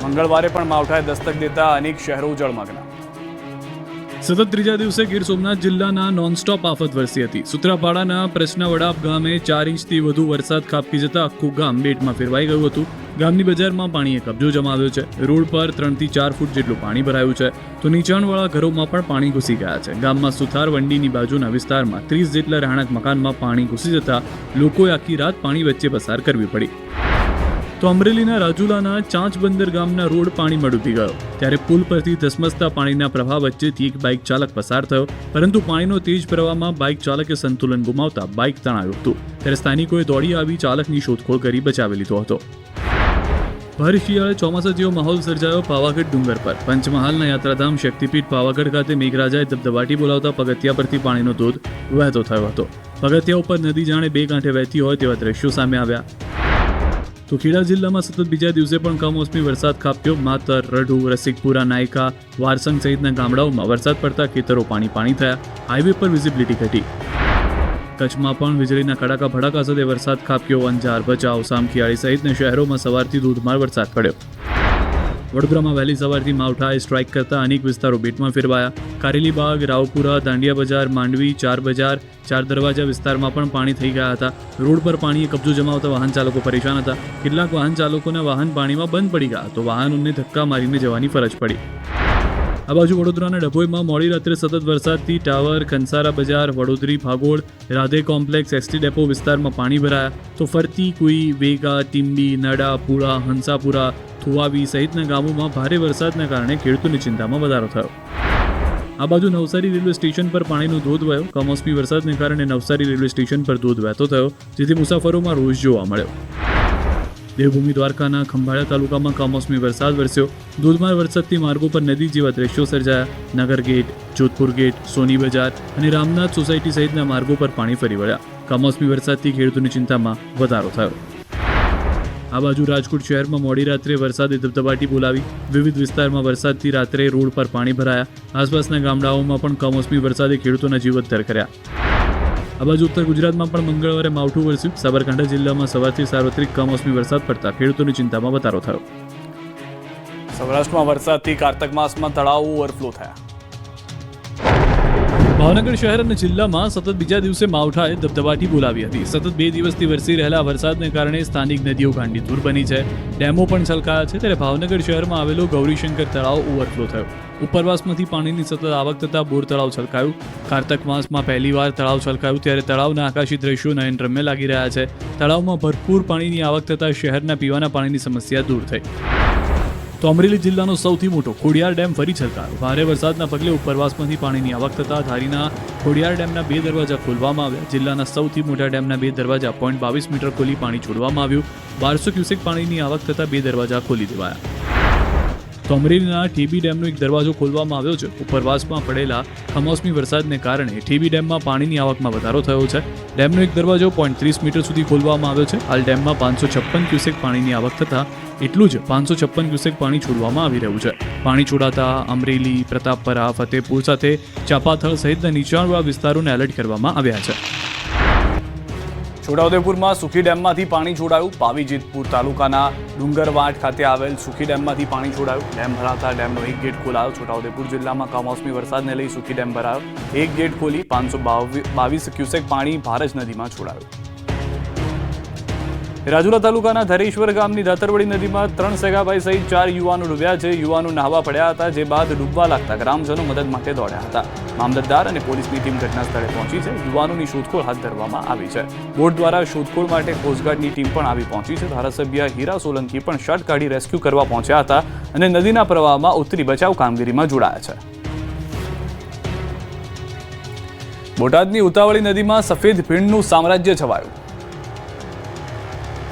મંગળવારે પણ માવઠાએ દસ્તક દેતા અનેક શહેરો જળમગ્ન. સતત ત્રીજા દિવસે ગીર સોમનાથ જિલ્લાના નોનસ્ટોપ આફત વરસી હતી. સૂત્રાપાડાના પ્રશ્નવડા ગામે 4 ઇંચથી વધુ વરસાદ ખાબકી જતા આખું ગામ બેટમાં ફેરવાઈ ગયું હતું. ગામની બજારમાં પાણીએ કબજો જમાવ્યો છે. રોડ પર 3 થી 4 ફૂટ જેટલું પાણી ભરાયું છે, તો નીચાણવાળા ઘરોમાં પણ પાણી ઘૂસી ગયા છે. ગામમાં સુથાર વંડીની બાજુના વિસ્તારમાં 30 જેટલા રહેણાંક મકાનમાં પાણી ઘૂસી જતા લોકોએ આખી રાત પાણી વચ્ચે પસાર કરવી પડી. તો અમરેલીના રાજુલાના ચાંચબંદર ગામના રોડ પાણીમાં ડૂબી ગયો. ત્યારે પુલ પરથી ધસમસતા પાણીના પ્રવાહ વચ્ચેથી એક બાઇક ચાલક પસાર થયો, પરંતુ પાણીનો તેજ પ્રવાહમાં બાઇક ચાલકે સંતુલન ગુમાવતા બાઇક તણાયું હતું. ત્યારે સ્થાનિકોએ દોડી આવી ચાલકની શોધખોળ કરી બચાવી લીધો હતો. ભર શિયાળે ચોમાસા જેવો માહોલ સર્જાયો પાવાગઢ ડુંગર પર. પંચમહાલના યાત્રાધામ શક્તિપીઠ પાવાગઢ ખાતે મેઘરાજાએ ધબધબાટી બોલાવતા પગથિયા પરથી પાણીનો ધોધ વહેતો થયો હતો. પગથિયા ઉપર નદી જાણે બે કાંઠે વહેતી હોય તેવા દ્રશ્યો સામે આવ્યા. તો ખેડા જિલ્લામાં સતત બીજા દિવસે પણ કમોસમી વરસાદ ખાબક્યો. માતર, રઢુ, રસિકપુરા, નાયકા, વારસંગ સહિતના ગામડાઓમાં વરસાદ પડતા ખેતરો પાણી થયા. હાઈવે પર વિઝિબિલિટી ઘટી. કચ્છમાં પણ વીજળીના કડાકા ભડાકા સાથે વરસાદ ખાબક્યો. અંજાર, ભચાઉ, સામખિયાળી સહિતના શહેરોમાં સવારથી ધોધમાર વરસાદ પડ્યો. વડોદરામાં વહેલી સવારથી માવઠાએ સ્ટ્રાઇક કરતા અનેક વિસ્તારો બેટમાં ફેરવાયા. કારેલીબાગ, રાવપુરા, દાંડિયા બજાર, માંડવી, ચાર બજાર, ચાર દરવાજા વિસ્તારમાં પણ પાણી થઈ ગયા હતા. રોડ પર પાણીએ કબજો જમાવતા વાહન ચાલકો પરેશાન હતા. કેટલાક વાહન ચાલકોના વાહન પાણીમાં બંધ પડી ગયા, તો વાહનોને ધક્કા મારીને જવાની ફરજ પડી. આ બાજુ વડોદરાના ડભોઈમાં મોડી રાત્રે સતત વરસાદથી ટાવર, કંસારા બજાર, વડોદરી, ભાગોળ, રાધે કોમ્પ્લેક્સ, એસટી ડેપો વિસ્તારમાં પાણી ભરાયા. તો ફરતી, કુઈ, વેગા, ટીમ્બી, નડા, પુરા, હંસાપુરા, થુવાવી સહિતના ગામોમાં ભારે વરસાદના કારણે ખેડૂતોની ચિંતામાં વધારો થયો. આ બાજુ નવસારી રેલવે સ્ટેશન પર પાણીનો ધોધ વહ્યો. કમોસમી વરસાદને કારણે નવસારી રેલવે સ્ટેશન પર ધોધ વહેતો થયો, જેથી મુસાફરોમાં રોષ જોવા મળ્યો. દેવભૂમિ દ્વારકાના ખંભાળિયા તાલુકામાં કમોસમી વરસાદ વરસ્યો. ધોધમાર વરસાદથી માર્ગો પર નદી જેવા દ્રશ્યો સર્જાયા. નગર ગેટ, જોધપુર ગેટ, સોની બજાર અને રામનાથ સોસાયટી સહિતના માર્ગો પર પાણી ફરી વળ્યા. કમોસમી વરસાદથી ખેડૂતોની ચિંતામાં વધારો થયો. આ બાજુ રાજકોટ શહેરમાં મોડી રાત્રે વરસાદે ધબધબાટી બોલાવી. વિવિધ વિસ્તારમાં વરસાદથી રાત્રે રોડ પર પાણી ભરાયા. આસપાસના ગામડાઓમાં પણ કમોસમી વરસાદે ખેડૂતોના જીવ અદ્ધર કર્યા. આ બાજુ ઉત્તર ગુજરાતમાં પણ મંગળવારે માવઠું વરસ્યું. સાબરકાંઠા જિલ્લામાં સવારથી સાર્વત્રિક કમોસમી વરસાદ પડતા ખેડૂતોની ચિંતામાં વધારો થયો. સૌરાષ્ટ્રમાં વરસાદથી કારતક માસમાં તળાવો ઓવરફ્લો થયા. ભાવનગર શહેર અને જિલ્લામાં સતત બીજા દિવસે માવઠાએ ધબધબાટી બોલાવી હતી. સતત 2 દિવસથી વરસી રહેલા વરસાદને કારણે સ્થાનિક નદીઓ ગાંડીતુર બની છે. ડેમો પણ છલકાયા છે. ત્યારે ભાવનગર શહેરમાં આવેલો ગૌરીશંકર તળાવ ઓવરફ્લો થયો. ઉપરવાસમાંથી પાણીની સતત આવક થતાં બોર તળાવ છલકાયું. કારતક માસમાં પહેલીવાર તળાવ છલકાયું, ત્યારે તળાવના આકાશી દ્રશ્યો નયનરમ્ય લાગી રહ્યા છે. તળાવમાં ભરપૂર પાણીની આવક થતાં શહેરના પીવાના પાણીની સમસ્યા દૂર થઈ. તો અમરેલી જિલ્લાનો સૌથી મોટો ખોડિયાર ડેમ ફરી છલકાયો. ભારે વરસાદના પગલે ઉપરવાસમાંથી પાણીની આવક થતાં ધારીના ખોડિયાર ડેમના 2 દરવાજા ખોલવામાં આવ્યા. જિલ્લાના સૌથી મોટા ડેમના 2 દરવાજા 0.22 મીટર ખોલી પાણી છોડવામાં આવ્યું. 1200 ક્યુસેક પાણીની આવક થતાં 2 દરવાજા ખોલી દેવાયા. તો અમરેલીના ઠેબી ડેમનો એક દરવાજો ખોલવામાં આવ્યો છે. ઉપરવાસમાં પડેલા કમોસમી વરસાદને કારણે ઠેબી ડેમમાં પાણીની આવકમાં વધારો થયો છે. ડેમનો એક દરવાજો 0.30 મીટર સુધી ખોલવામાં આવ્યો છે. હાલ ડેમમાં 556 ક્યુસેક પાણીની આવક થતાં એટલું જ 556 ક્યુસેક પાણી છોડવામાં આવી રહ્યું છે. પાણી છોડાતા અમરેલી, પ્રતાપપરા, ફતેપુર સાથે ચાપાથળ સહિતના નીચાણવાળા વિસ્તારોને એલર્ટ કરવામાં આવ્યા છે. છોટાઉદેપુરમાં સુખી ડેમમાંથી પાણી છોડાયું. પાવીજેતપુર તાલુકાના ડુંગરવાટ ખાતે આવેલ સુખી ડેમમાંથી પાણી છોડાયું. ડેમ ભરાતા ડેમનો એક ગેટ ખોલાયો. છોટાઉદેપુર જિલ્લામાં કમોસમી વરસાદને લઈ સુખી ડેમ ભરાયો. એક ગેટ ખોલી 522 ક્યુસેક પાણી ભારજ નદીમાં છોડાયું. રાજુલા તાલુકાના ધરેશ્વર ગામની ધાતરવડી નદીમાં 3 સગાભાઈ સહિત 4 યુવાનો ડૂબ્યા છે. યુવાનો નહાવા પડ્યા હતા, જે બાદ ડૂબવા લાગતા ગ્રામજનો મદદ માટે દોડ્યા હતા. મામલતદાર અને પોલીસની ટીમ ઘટના સ્થળે પહોંચી છે. યુવાનોની શોધખોળ હાથ ધરવામાં આવી છે. બોટ દ્વારા શોધખોળ માટે કોસ્ટગાર્ડની ટીમ પણ આવી પહોંચી છે. ધારાસભ્ય હીરા સોલંકી પણ શર્ટ કાઢી રેસ્ક્યુ કરવા પહોંચ્યા હતા અને નદીના પ્રવાહમાં ઉતરી બચાવ કામગીરીમાં જોડાયા છે. બોટાદની ઉતાવળી નદીમાં સફેદ ફીણનું સામ્રાજ્ય છવાયું.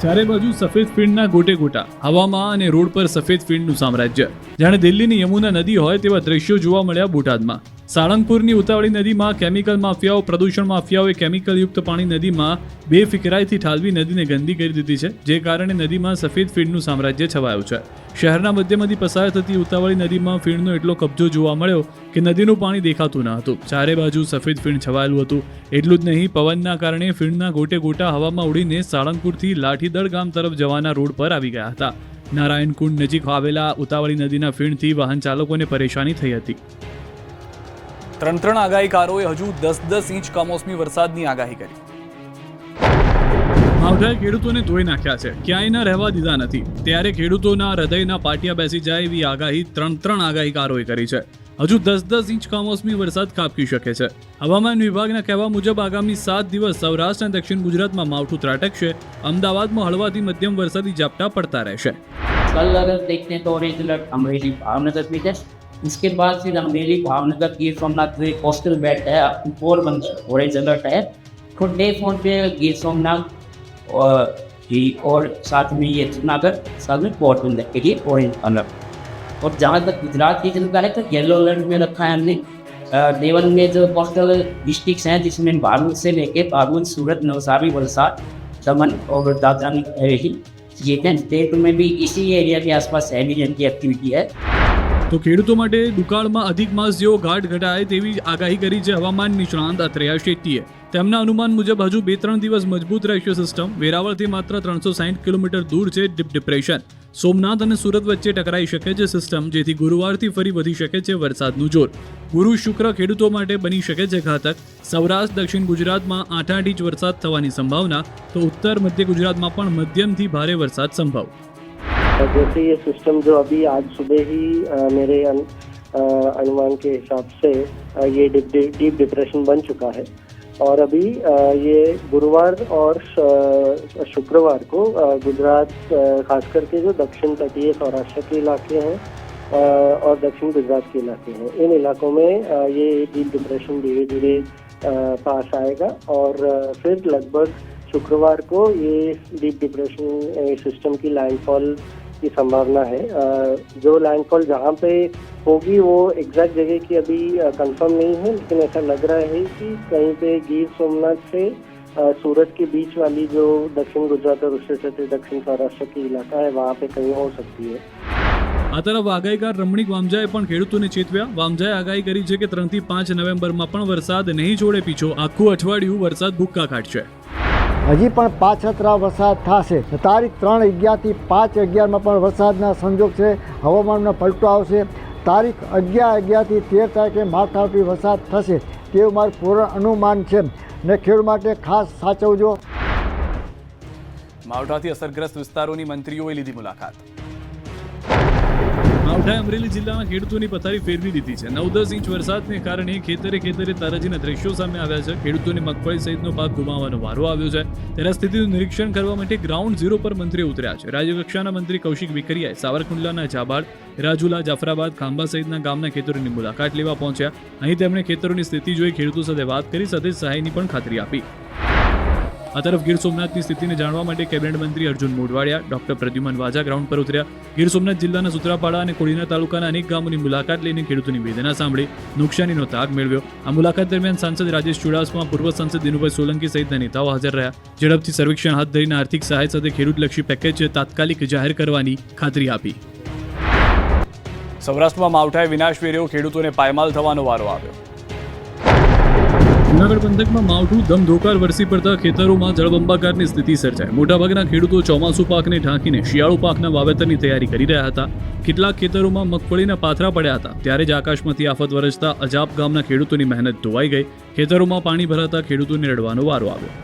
ચારે બાજુ સફેદ ફીણના ગોટે ગોટા. હવામાં અને રોડ પર સફેદ ફીણનું સામ્રાજ્ય. જાણે દિલ્હીની યમુના નદી હોય તેવા દ્રશ્યો જોવા મળ્યા બોટાદમાં. સાળંગપુરની ઉતાવળી નદીમાં કેમિકલ માફિયાઓ, પ્રદૂષણ માફિયાઓએ કેમિકલયુક્ત પાણી નદીમાં બેફિકરાઈથી ઠાલવી નદીને ગંદી કરી દીધી છે, જે કારણે નદીમાં સફેદ ફીણનું સામ્રાજ્ય છવાયું છે. શહેરના મધ્યમાંથી પસાર થતી ઉતાવળી નદીમાં ફીણનો એટલો કબજો જોવા મળ્યો કે નદીનું પાણી દેખાતું ન હતું. ચારે બાજુ સફેદ ફીણ છવાયેલું હતું. એટલું જ નહીં, પવનના કારણે ફીણના ગોટે ગોટા હવામાં ઉડીને સાળંગપુરથી લાઠીદળ ગામ તરફ જવાના રોડ પર આવી ગયા હતા. નારાયણકુંડ નજીક આવેલા ઉતાવળી નદીના ફીણથી વાહન ચાલકોને પરેશાની થઈ હતી. ત્રણ આગાહીકારોએ હજુ 10 ઇંચ કમોસમી વરસાદની આગાહી કરી. માવઠાએ ખેડૂતોને ધોઈ નાખ્યા છે, ક્યાંય ન રહેવા દીધા નથી. ત્યારે ખેડૂતોના હૃદયના પાટિયા બેસી જાય એવી આગાહી ત્રણ આગાહીકારોએ કરી છે. હજુ 10 ઇંચ કમોસમી વરસાદ ખાબકી શકે છે. હવામાન વિભાગના કહેવા મુજબ આગામી 7 દિવસ સૌરાષ્ટ્ર અને દક્ષિણ ગુજરાતમાં માવઠું ત્રાટકશે. અમદાવાદમાં હળવાથી મધ્યમ વરસાદી ઝાપટા પડતા રહેશે. कल अगर देखते हैं तो ऑरेंज अलर्ट अमरेली भावनगर में है. उसके बाद फिर अमरेली भावनगर गिर सोमनाथ में कोस्टल बेल्ट है, पोरबंदर ऑरेंज अलर्ट है. तो डे फोन पे गिर सोमनाथ और साथ में ये जूनागढ़, साथ में पोरबंदर के लिए ऑरेंज अलर्ट. और जहाँ तक गुजरात की जनता है तो येलो अलर्ट में रखा है हमने. देवन में जो कोस्टल डिस्ट्रिक्ट हैं जिसमें बागुल से लेके बागुल, सूरत, नवसारी, वलसाड, दमन और दादरा ये हैं. स्टेट में भी इसी एरिया के आसपास हैवी रेन की एक्टिविटी है. તો ખેડૂતો માટે દુકાળમાં અધિક માસ જેવો ઘાટ ઘટાય તેવી આગાહી કરી છે હવામાન નિષ્ણાંત અત્રેયા શેટ્ટીએ. તેમના અનુમાન મુજબ હજુ 2-3 દિવસ મજબૂત રહેશે સિસ્ટમ. વેરાવળથી માત્ર 360 કિલોમીટર દૂર છે ડીપ ડિપ્રેશન. સોમનાથ અને સુરત વચ્ચે ટકરાઈ શકે છે સિસ્ટમ, જેથી ગુરુવારથી ફરી વધી શકે છે વરસાદનું જોર. ગુરુ શુક્ર ખેડૂતો માટે બની શકે છે ઘાતક. સૌરાષ્ટ્ર દક્ષિણ ગુજરાતમાં 8 ઇંચ વરસાદ થવાની સંભાવના, તો ઉત્તર મધ્ય ગુજરાતમાં પણ મધ્યમથી ભારે વરસાદ સંભવ. जैसे ये सिस्टम जो अभी आज सुबह ही मेरे अनुमान के हिसाब से ये डीप डिप्रेशन बन चुका है और अभी ये गुरुवार और शुक्रवार को गुजरात, खास करके जो दक्षिण तटीय सौराष्ट्र के इलाके हैं और दक्षिण गुजरात के इलाके हैं, इन इलाकों में ये डीप डिप्रेशन धीरे धीरे पास आएगा और फिर लगभग शुक्रवार को ये डीप डिप्रेशन सिस्टम की लैंडफॉल की संभावना है. जो लैंडफॉल जहाँ पे होगी वो एग्जैक्ट जगह की अभी कंफर्म नहीं है, लेकिन ऐसा लग रहा है कि कहीं पे गिर सोमनाथ से सूरत के बीच वाली जो दक्षिण गुजरात और उससे सटे दक्षिण सौराष्ट्र की इलाका है वहाँ पे कहीं हो सकती है. આ તરફ આગાહીકાર રમણીક વામજાએ પણ ખેડૂતોને ચેતવ્યા. વામજાએ આગાહી કરી છે કે 3 થી 5 નવેમ્બરમાં પણ વરસાદ નહીં છોડે પીછો. આખું અઠવાડિયું વરસાદ ભૂક્કા કાઢશે. હજી પણ પાછતરા વરસાદ થશે. તારીખ 3/11 થી 5/11માં પણ વરસાદના સંજોગ છે. હવામાનમાં પલટો આવશે. તારીખ 11/11 થી 13 તારીખે માવઠાથી વરસાદ થશે તેવું મારું પૂર્ણ અનુમાન છે ને ખેડૂત માટે ખાસ સાચવજો. માવઠાથી અસરગ્રસ્ત વિસ્તારોની મંત્રીઓએ લીધી મુલાકાત. માવઠાએ અમરેલી જિલ્લાના ખેડૂતોની પથારી ફેરવી દીધી છે. 9-10 ઇંચ વરસાદને કારણે ખેતરે તારાજીના દ્રશ્યો સામે આવ્યા છે. ખેડૂતોને મગફળી સહિતનો પાક ગુમાવવાનો વારો આવ્યો છે. ત્યારે સ્થિતિનું નિરીક્ષણ કરવા માટે ગ્રાઉન્ડ ઝીરો પર મંત્રીઓ ઉતર્યા છે. રાજ્યકક્ષાના મંત્રી કૌશિક વેકરિયાએ સાવરકુંડલાના જાબાડ, રાજુલા, જાફરાબાદ, ખાંભા સહિતના ગામના ખેતરોની મુલાકાત લેવા પહોંચ્યા. અહીં તેમણે ખેતરોની સ્થિતિ જોઈ ખેડૂતો સાથે વાત કરી, સાથે સહાયની પણ ખાતરી આપી. આ તરફ ગીર સોમનાથની સ્થિતિને જાણવા માટે કેબિનેટ મંત્રી અર્જુન મોઢવાડિયા, ડોક્ટર પ્રદ્યુમન વાજા ગ્રાઉન્ડ પર ઉતર્યા. ગીર સોમનાથ જિલ્લાના સૂત્રાપાડા અને કોડીના તાલુકાના અનેક ગામોની મુલાકાત લઈને ખેડૂતોની વેદના સાંભળી, નુકસાનીનો તાગ મેળવ્યો. આ મુલાકાત દરમિયાન સાંસદ રાજેશ ચુડાસમા, પૂર્વ સાંસદ દિનુભાઈ સોલંકી સહિતના નેતાઓ હાજર રહ્યા. ઝડપથી સર્વેક્ષણ હાથ ધરીને આર્થિક સહાય સાથે ખેડૂતલક્ષી પેકેજ તાત્કાલિક જાહેર કરવાની ખાતરી આપી. સૌરાષ્ટ્રમાં માવઠાએ વિનાશ વેર્યો, ખેડૂતોને પાયમાલ થવાનો વારો આવ્યો. જૂનાગઢ પંથકમાં માવઠું ધમધોકાર વરસી પડતા ખેતરોમાં જળબંબાકારની સ્થિતિ સર્જાઈ. મોટાભાગના ખેડૂતો ચોમાસુ પાકને ઢાંકીને શિયાળુ પાકના વાવેતરની તૈયારી કરી રહ્યા હતા. કેટલાક ખેતરોમાં મગફળીના પાથરા પડ્યા હતા. ત્યારે જ આકાશમાંથી આફત વરસતા અજાપ ગામના ખેડૂતોની મહેનત ધોવાઈ ગઈ. ખેતરોમાં પાણી ભરાતા ખેડૂતોને રડવાનો વારો આવ્યો.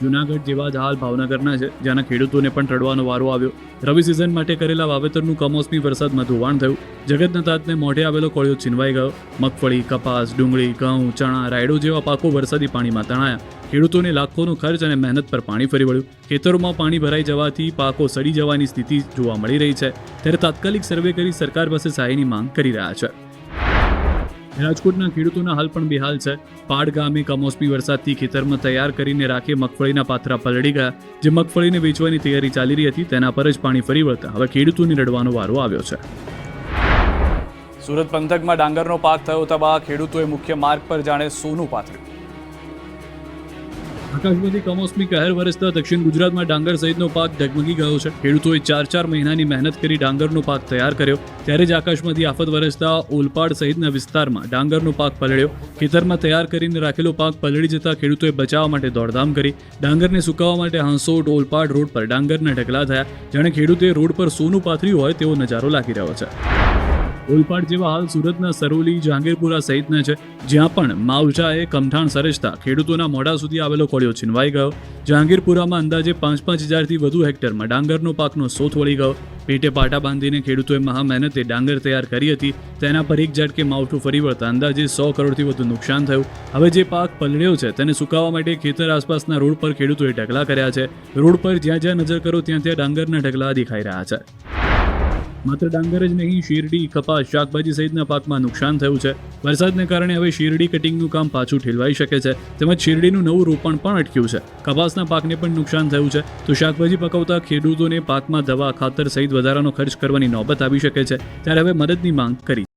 જૂનાગઢ જેવા જ હાલ ભાવનગરના છે, જ્યાંના ખેડૂતોને પણ રડવાનો વારો આવ્યો. રવિ સિઝન માટે કરેલા વાવેતરનું કમોસમી વરસાદમાં ધોવાણ થયું. જગતના તાતને મોઢે આવેલો કોળિયો છીનવાઈ ગયો. મગફળી, કપાસ, ડુંગળી, ઘઉં, ચણા, રાયડો જેવા પાકો વરસાદી પાણીમાં તણાયા. ખેડૂતોને લાખોનો ખર્ચ અને મહેનત પર પાણી ફરી વળ્યું. ખેતરોમાં પાણી ભરાઈ જવાથી પાકો સડી જવાની સ્થિતિ જોવા મળી રહી છે. ત્યારે તાત્કાલિક સર્વે કરી સરકાર પાસે સહાયની માંગ કરી રહ્યા છે. રાજકોટના ખેડૂતોના હાલ પણ બેહાલ છે. પાડ ગામે કમોસમી વરસાદથી ખેતરમાં તૈયાર કરીને રાખે મગફળીના પાથરા પલળી ગયા. જે મગફળીને વેચવાની તૈયારી ચાલી રહી હતી તેના પર જ પાણી ફરી વળતા હવે ખેડૂતોને રડવાનો વારો આવ્યો છે. સુરત પંથકમાં ડાંગરનો પાક થયો તબાહ, ખેડૂતોએ મુખ્ય માર્ગ પર જાણે સોનું પાથર્યું. આકાશમાંથી કમોસમી કહેર વરસતા દક્ષિણ ગુજરાતમાં ડાંગર સહિતનો પાક ડગમગી ગયો છે. ખેડૂતોએ 4 મહિનાની મહેનત કરી ડાંગરનો પાક તૈયાર કર્યો, ત્યારે જ આકાશમાંથી આફત વરસતા ઓલપાડ સહિતના વિસ્તારમાં ડાંગરનો પાક પલળ્યો. ખેતરમાં તૈયાર કરીને રાખેલો પાક પલળી જતા ખેડૂતોએ બચાવવા માટે દોડધામ કરી. ડાંગરને સુકાવવા માટે હાંસોટ ઓલપાડ રોડ પર ડાંગરના ઢગલા થયા, જાણે ખેડૂતે રોડ પર સોનું પાથર્યું હોય તેવો નજારો લાગી રહ્યો છે. ઓલપાડ જેવા હાલ સુરતના સરોલી, જહાંગીરપુરા સહિતના છે, જ્યાં પણ માવજાએ કમઠાણ સરેજતા ખેડૂતોના મોઢા સુધી આવેલો કોળિયો છીનવાઈ ગયો. જહાંગીરપુરામાં અંદાજે 5-5 હજારથી વધુ હેક્ટરમાં ડાંગરનો પાકનો સોથ વળી ગયો. પેટે પાટા બાંધીને ખેડૂતોએ મહા મહેનતે ડાંગર તૈયાર કરી હતી, તેના પર એક ઝાટકે માવઠું ફરી વળતા અંદાજે 100 કરોડથી વધુ નુકસાન થયું. હવે જે પાક પલળ્યો છે તેને સુકાવવા માટે ખેતર આસપાસના રોડ પર ખેડૂતોએ ઢગલા કર્યા છે. રોડ પર જ્યાં જ્યાં નજર કરો ત્યાં ડાંગરના ઢગલા દેખાઈ રહ્યા છે. માત્ર ડાંગર જ નહીં, શેરડી, કપાસ, શાકભાજી સહિતના પાકમાં નુકસાન થયું છે. વરસાદને કારણે હવે શેરડી કટિંગનું કામ પાછું ઠેલવાઈ શકે છે, તેમજ શેરડીનું નવું રોપણ પણ અટક્યું છે. કપાસના પાકને પણ નુકસાન થયું છે, તો શાકભાજી પકવતા ખેડૂતોને પાકમાં દવા, ખાતર સહિત વધારાનો ખર્ચ કરવાની નોબત આવી શકે છે. ત્યારે હવે મદદની માંગ કરી